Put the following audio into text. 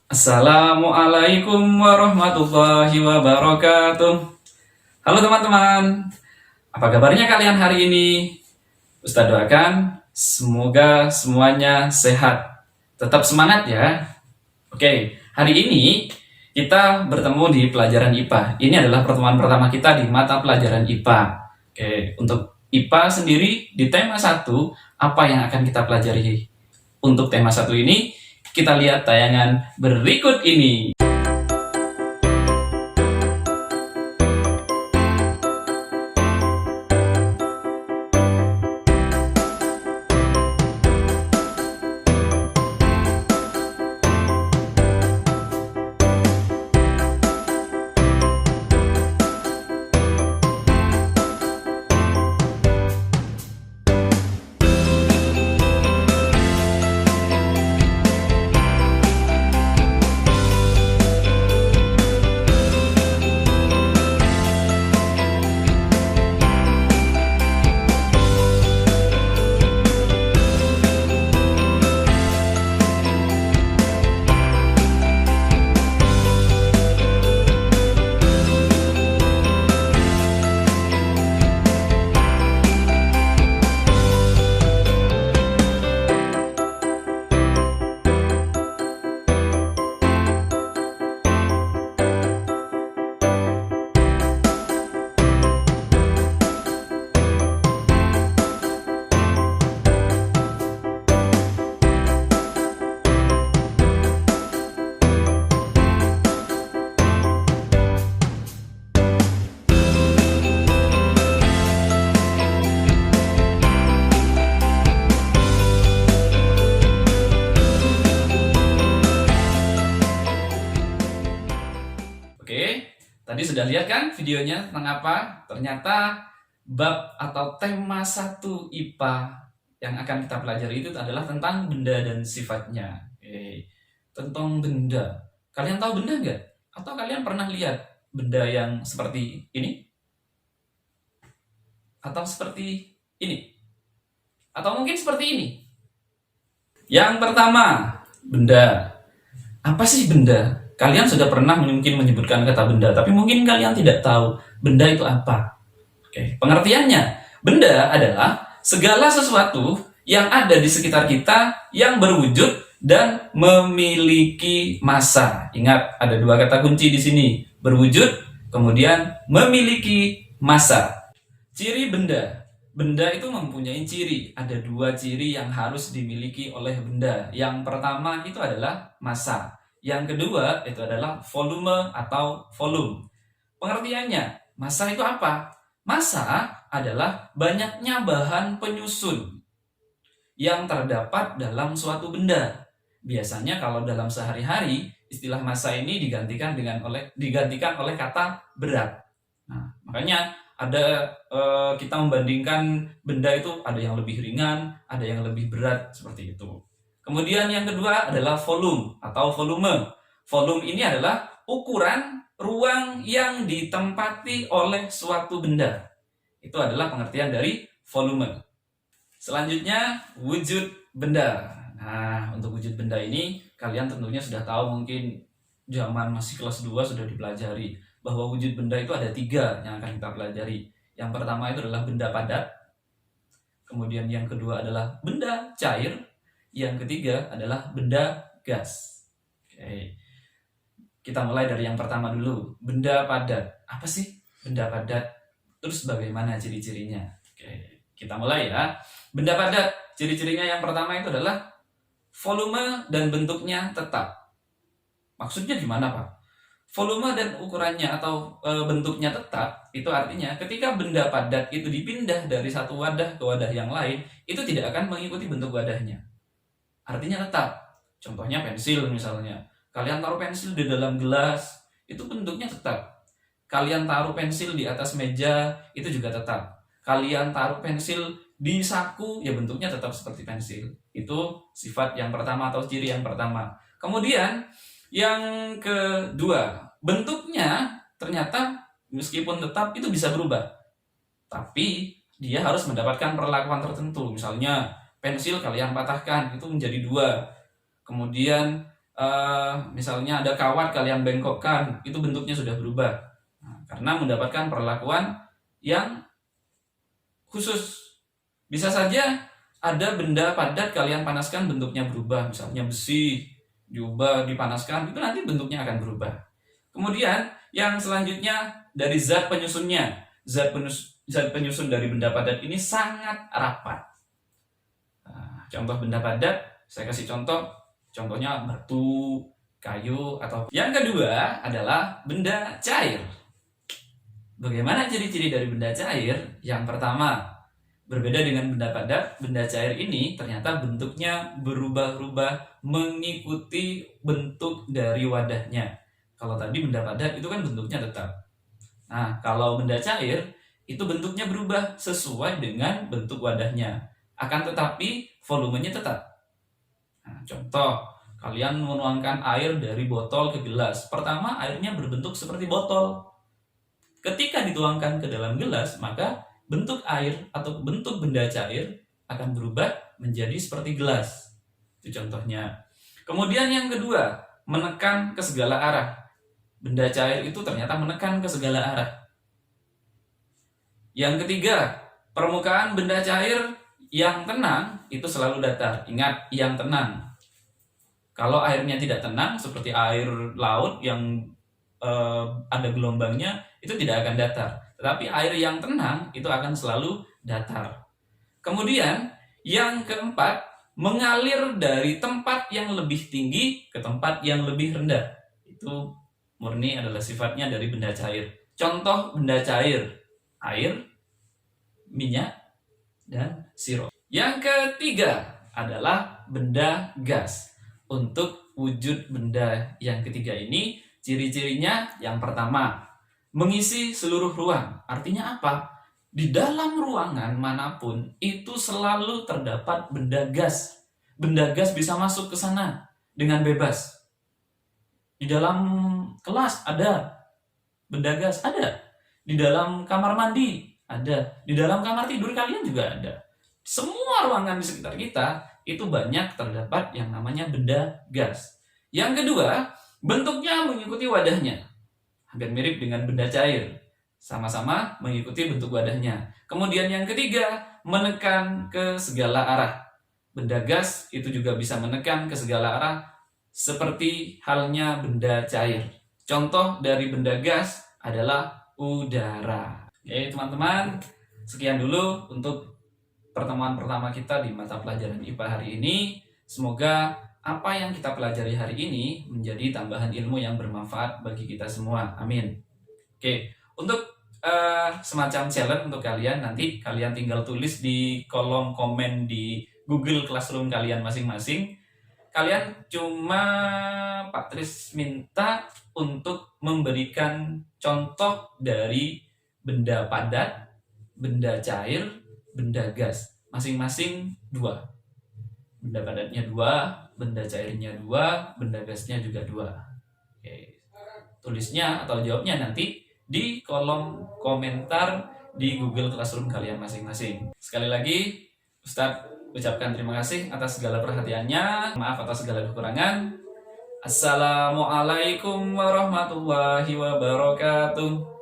Assalamualaikum warahmatullahi wabarakatuh. Halo teman-teman, apa kabarnya kalian hari ini? Ustadz doakan semoga semuanya sehat. Tetap semangat ya. Oke, hari ini kita bertemu di pelajaran IPA. Ini adalah pertemuan pertama kita di mata pelajaran IPA. Oke, untuk IPA sendiri di tema 1, apa yang akan kita pelajari? Untuk tema 1 ini, kita lihat tayangan berikut ini. Oke, tadi sudah lihat kan videonya tentang apa? Ternyata bab atau tema 1 IPA yang akan kita pelajari itu adalah tentang benda dan sifatnya. Oke, tentang benda. Kalian tahu benda nggak? Atau kalian pernah lihat benda yang seperti ini? Atau seperti ini? Atau mungkin seperti ini? Yang pertama, benda. Apa sih benda? Kalian sudah pernah mungkin menyebutkan kata benda, tapi mungkin kalian tidak tahu benda itu apa. Oke, pengertiannya, benda adalah segala sesuatu yang ada di sekitar kita yang berwujud dan memiliki massa. Ingat, ada 2 kata kunci di sini, berwujud, kemudian memiliki massa. Ciri benda. Benda itu mempunyai ciri. Ada 2 ciri yang harus dimiliki oleh benda. Yang pertama itu adalah massa. Yang kedua itu adalah volume atau volume. Pengertiannya, massa itu apa? Massa adalah banyaknya bahan penyusun yang terdapat dalam suatu benda. Biasanya kalau dalam sehari-hari, istilah massa ini digantikan oleh kata berat. Nah, makanya ada kita membandingkan benda itu ada yang lebih ringan, ada yang lebih berat seperti itu. Kemudian yang kedua adalah volume atau volume. Volume ini adalah ukuran ruang yang ditempati oleh suatu benda. Itu adalah pengertian dari volume. Selanjutnya, wujud benda. Nah, untuk wujud benda ini kalian tentunya sudah tahu, mungkin zaman masih kelas 2 sudah dipelajari bahwa wujud benda itu ada 3 yang akan kita pelajari. Yang pertama itu adalah benda padat. Kemudian yang kedua adalah benda cair. Yang ketiga adalah benda gas. Oke. Kita mulai dari yang pertama dulu. Benda padat. Apa sih benda padat? Terus bagaimana ciri-cirinya? Oke, kita mulai ya. Benda padat, ciri-cirinya yang pertama itu adalah volume dan bentuknya tetap. Maksudnya gimana, Pak? Volume dan ukurannya atau bentuknya tetap, itu artinya ketika benda padat itu dipindah dari satu wadah ke wadah yang lain, itu tidak akan mengikuti bentuk wadahnya. Artinya tetap. Contohnya pensil misalnya. Kalian taruh pensil di dalam gelas, itu bentuknya tetap. Kalian taruh pensil di atas meja, itu juga tetap. Kalian taruh pensil di saku, ya bentuknya tetap seperti pensil. Itu sifat yang pertama atau ciri yang pertama. Kemudian yang kedua, bentuknya ternyata meskipun tetap itu bisa berubah. Tapi dia harus mendapatkan perlakuan tertentu. Misalnya pensil kalian patahkan, itu menjadi 2. Kemudian misalnya ada kawat kalian bengkokkan, itu bentuknya sudah berubah. Nah, karena mendapatkan perlakuan yang khusus. Bisa saja ada benda padat kalian panaskan bentuknya berubah, misalnya besi diubah dipanaskan, itu nanti bentuknya akan berubah. Kemudian yang selanjutnya dari zat penyusunnya. Zat penyusun dari benda padat ini sangat rapat. Nah, contoh benda padat, saya kasih contohnya batu, kayu, atau yang kedua adalah benda cair. Bagaimana ciri-ciri dari benda cair? Yang pertama, berbeda dengan benda padat, benda cair ini ternyata bentuknya berubah-ubah mengikuti bentuk dari wadahnya. Kalau tadi benda padat itu kan bentuknya tetap. Nah, kalau benda cair itu bentuknya berubah sesuai dengan bentuk wadahnya. Akan tetapi volumenya tetap. Nah, contoh, kalian menuangkan air dari botol ke gelas. Pertama, airnya berbentuk seperti botol. Ketika dituangkan ke dalam gelas, maka bentuk air atau bentuk benda cair akan berubah menjadi seperti gelas. Itu contohnya. Kemudian yang kedua, menekan ke segala arah. Benda cair itu ternyata menekan ke segala arah. Yang ketiga, permukaan benda cair yang tenang itu selalu datar. Ingat, yang tenang. Kalau airnya tidak tenang, seperti air laut yang ada gelombangnya, itu tidak akan datar. Tetapi air yang tenang itu akan selalu datar. Kemudian yang keempat, mengalir dari tempat yang lebih tinggi ke tempat yang lebih rendah. Itu murni adalah sifatnya dari benda cair. Contoh benda cair, air, minyak, dan sirup. Yang ketiga adalah benda gas. Untuk wujud benda yang ketiga ini, ciri-cirinya yang pertama, mengisi seluruh ruang. Artinya apa? Di dalam ruangan manapun itu selalu terdapat benda gas. Benda gas bisa masuk ke sana dengan bebas. Di dalam kelas ada benda gas, ada. Di dalam kamar mandi ada. Di dalam kamar tidur kalian juga ada. Semua ruangan di sekitar kita itu banyak terdapat yang namanya benda gas. Yang kedua, bentuknya mengikuti wadahnya. Hampir mirip dengan benda cair, sama-sama mengikuti bentuk wadahnya. Kemudian yang ketiga, menekan ke segala arah. Benda gas itu juga bisa menekan ke segala arah, seperti halnya benda cair. Contoh dari benda gas adalah udara. Oke teman-teman, sekian dulu untuk pertemuan pertama kita di mata pelajaran IPA hari ini. Semoga apa yang kita pelajari hari ini menjadi tambahan ilmu yang bermanfaat bagi kita semua. Amin. Oke, untuk semacam challenge untuk kalian, nanti kalian tinggal tulis di kolom komen di Google Classroom kalian masing-masing. Kalian cuma Pak Tris minta untuk memberikan contoh dari benda padat, benda cair, benda gas. Masing-masing 2. Benda padatnya 2, benda cairnya 2, benda gasnya juga 2. Oke. Tulisnya atau jawabnya nanti di kolom komentar di Google Classroom kalian masing-masing. Sekali lagi, Ustadz ucapkan terima kasih atas segala perhatiannya. Maaf atas segala kekurangan. Assalamualaikum warahmatullahi wabarakatuh.